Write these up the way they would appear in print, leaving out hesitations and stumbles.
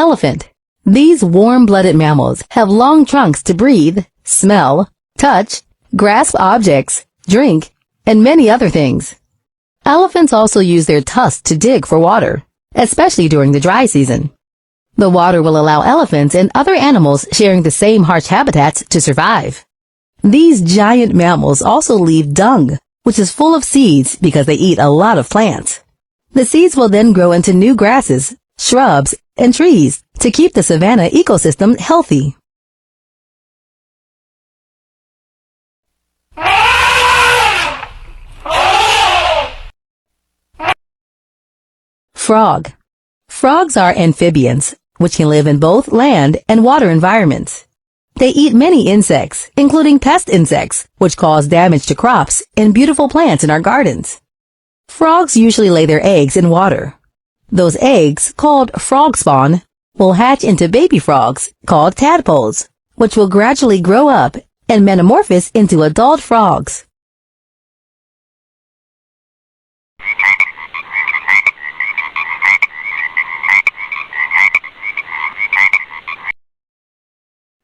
Elephant. These warm-blooded mammals have long trunks to breathe, smell, touch, grasp objects, drink, and many other things. Elephants also use their tusks to dig for water, especially during the dry season. The water will allow elephants and other animals sharing the same harsh habitats to survive. These giant mammals also leave dung, which is full of seeds because they eat a lot of plants. The seeds will then grow into new grasses, shrubs, and trees to keep the savanna ecosystem healthy. Frog. Frogs are amphibians, which can live in both land and water environments. They eat many insects, including pest insects, which cause damage to crops and beautiful plants in our gardens. Frogs usually lay their eggs in water. Those eggs, called frog spawn, will hatch into baby frogs, called tadpoles, which will gradually grow up and metamorphose into adult frogs.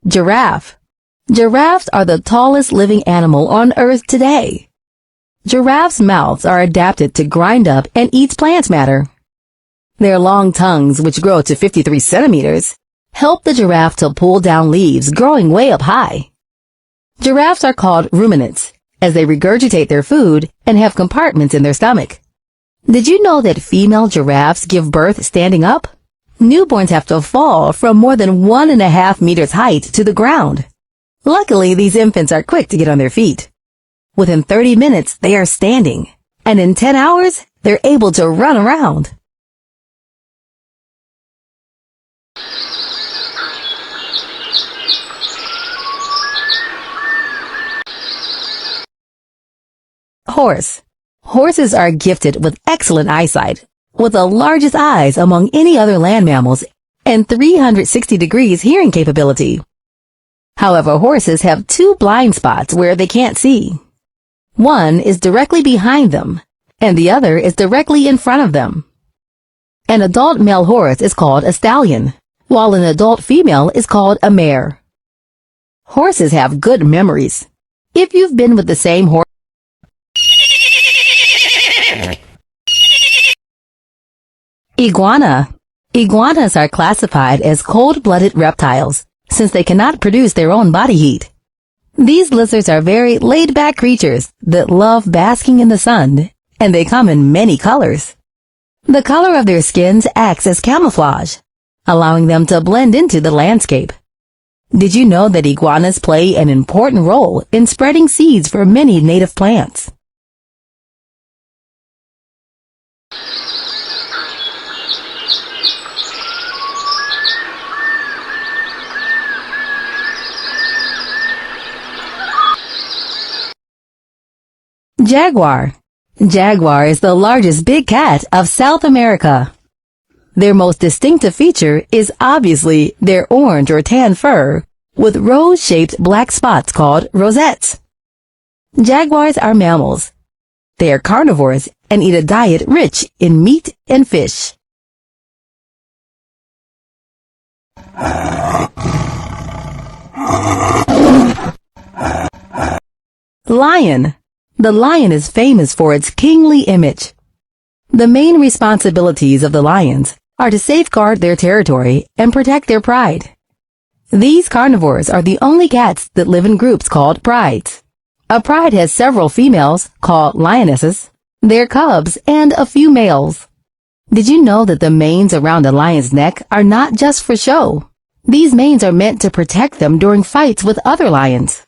Giraffe. Giraffes are the tallest living animal on Earth today. Giraffes' mouths are adapted to grind up and eat plant matter. Their long tongues, which grow to 53 centimeters, help the giraffe to pull down leaves growing way up high. Giraffes are called ruminants, as they regurgitate their food and have compartments in their stomach. Did you know that female giraffes give birth standing up? Newborns have to fall from more than 1.5 meters height to the ground. Luckily, these infants are quick to get on their feet. Within 30 minutes, they are standing, and in 10 hours, they're able to run around. Horse. Horses are gifted with excellent eyesight, with the largest eyes among any other land mammals and 360 degrees hearing capability. However, horses have 2 blind spots where they can't see. One is directly behind them, and the other is directly in front of them. An adult male horse is called a stallion, while an adult female is called a mare. Horses have good memories. If you've been with the same horse, Iguana. Iguanas are classified as cold-blooded reptiles, since they cannot produce their own body heat. These lizards are very laid-back creatures that love basking in the sun, and they come in many colors. The color of their skins acts as camouflage, allowing them to blend into the landscape. Did you know that iguanas play an important role in spreading seeds for many native plants? Jaguar. Jaguar is the largest big cat of South America. Their most distinctive feature is obviously their orange or tan fur, with rose-shaped black spots called rosettes. Jaguars are mammals. They are carnivores and eat a diet rich in meat and fish. Lion. The lion is famous for its kingly image. The main responsibilities of the lions are to safeguard their territory and protect their pride. These carnivores are the only cats that live in groups called prides. A pride has several females, called lionesses, their cubs, and a few males. Did you know that the manes around a lion's neck are not just for show? These manes are meant to protect them during fights with other lions.